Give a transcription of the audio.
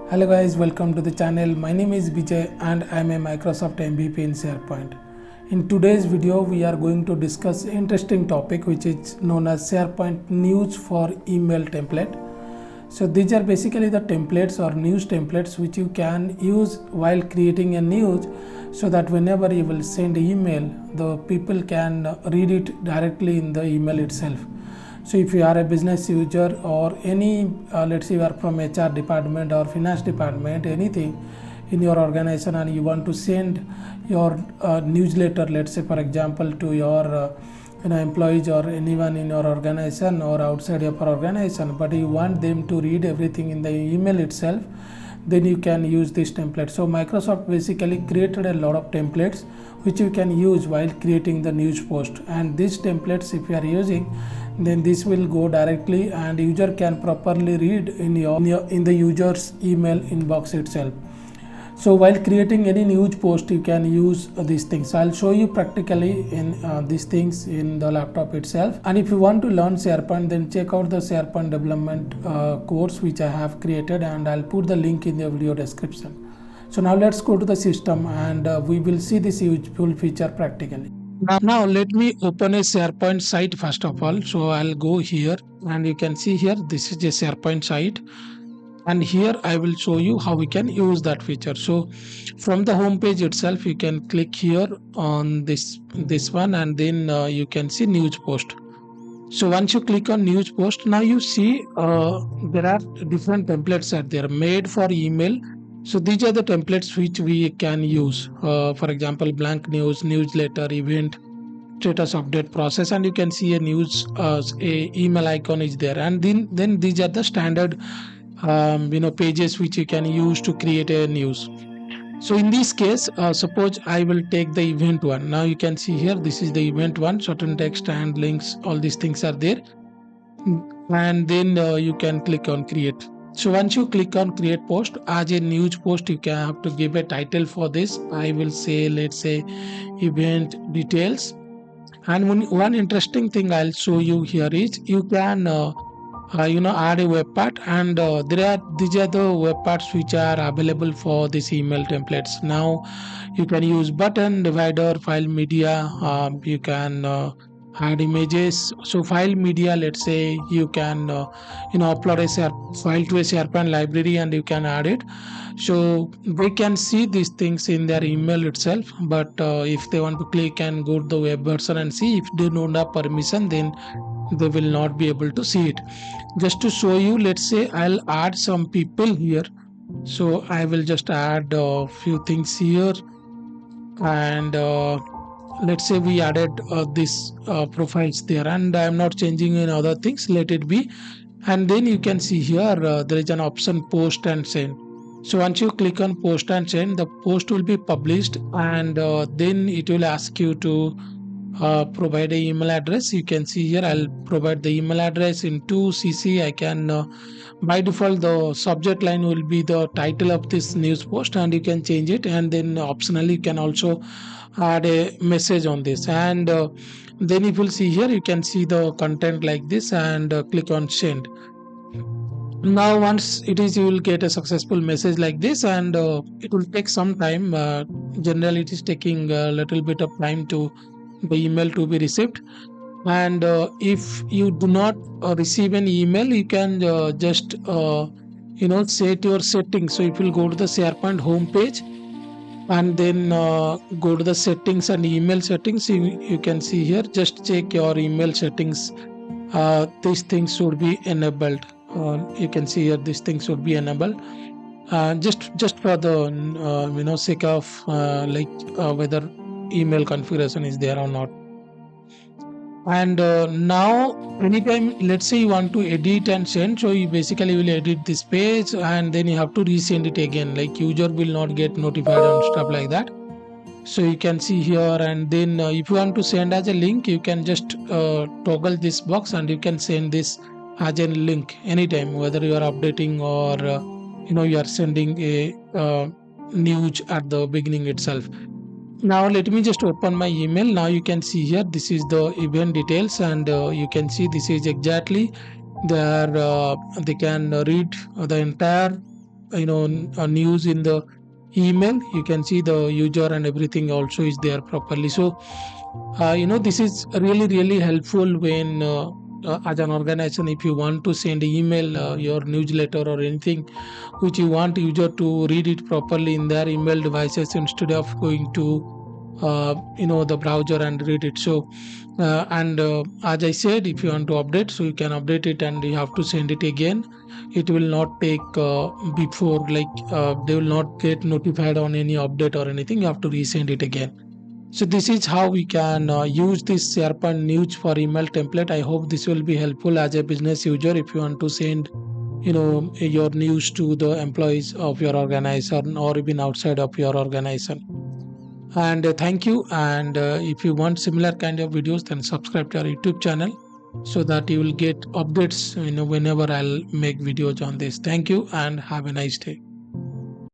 Hello guys, welcome to the channel. My name is Bijay and I am a Microsoft MVP in SharePoint. In today's video, we are going to discuss an interesting topic which is known as SharePoint news for email template. So these are basically the templates or news templates which you can use while creating a news, so that whenever you will send email, the people can read it directly in the email itself. So if you are a business user or any let's say you are from HR department or finance department, anything in your organization, and you want to send your newsletter, let's say for example to your employees or anyone in your organization or outside of your organization, but you want them to read everything in the email itself, then you can use this template. So Microsoft basically created a lot of templates which you can use while creating the news post, and these templates if you are using, then this will go directly and user can properly read in the user's email inbox itself. So while creating any news post, you can use these things. So I'll show you practically in these things in the laptop itself. And if you want to learn SharePoint, then check out the SharePoint development course which I have created, and I'll put the link in the video description. So now let's go to the system and we will see this useful feature practically. Now let me open a SharePoint site first of all. So I'll go here and you can see here this is a SharePoint site, and here I will show you how we can use that feature. So from the home page itself, you can click here on this one, and then you can see news post. So once you click on news post, now you see there are different templates that they are made for email. So these are the templates which we can use. For example, blank news, newsletter, event, status update, process, and you can see a news a email icon is there, and then these are the standard pages which you can use to create a news. So in this case, suppose I will take the event one. Now you can see here this is the event one, certain text and links, all these things are there, and then you can click on create. So once you click on create post as a news post, you can have to give a title for this. I will say, let's say, event details. And one interesting thing I'll show you here is you can add a web part, and these are the web parts which are available for this email templates. Now you can use button, divider, file media, you can add images. So file media, let's say you can upload a file to a SharePoint library and you can add it. So they can see these things in their email itself, but if they want to click and go to the web version and see, if they don't have permission, then they will not be able to see it. Just to show you, let's say I'll add some people here. So I will just add a few things here, and let's say we added this profiles there, and I'm not changing in other things, let it be. And then you can see here there is an option post and send. So once you click on post and send, the post will be published, and then it will ask you to provide a email address. You can see here I'll provide the email address into CC. I can by default the subject line will be the title of this news post, and you can change it, and then optionally you can also add a message on this. And then if you'll see here, you can see the content like this, and click on send. Now once it is, you will get a successful message like this, and it will take some time. Generally it is taking a little bit of time to the email to be received. And if you do not receive an email, you can just set your settings. So if you go to the SharePoint home page and then go to the settings and email settings, you can see here, just check your email settings. These things should be enabled. You can see here these things should be enabled, just for the sake of whether email configuration is there or not. And now anytime, let's say you want to edit and send, so you basically will edit this page and then you have to resend it again, like user will not get notified and stuff like that. So you can see here, and then if you want to send as a link, you can just toggle this box and you can send this as a link anytime, whether you are updating or you are sending a news at the beginning itself. Now let me just open my email. Now you can see here this is the event details, and you can see this is exactly there. They can read the entire news in the email, you can see the user and everything also is there properly. So this is really helpful when as an organization, if you want to send email, your newsletter or anything which you want user to read it properly in their email devices instead of going to the browser and read it. So and as I said, if you want to update, so you can update it and you have to send it again. It will not take before, like they will not get notified on any update or anything. You have to resend it again. So this is how we can use this SharePoint news for email template. I hope this will be helpful as a business user if you want to send your news to the employees of your organization or even outside of your organization. And thank you. And if you want similar kind of videos, then subscribe to our YouTube channel so that you will get updates whenever I'll make videos on this. Thank you and have a nice day.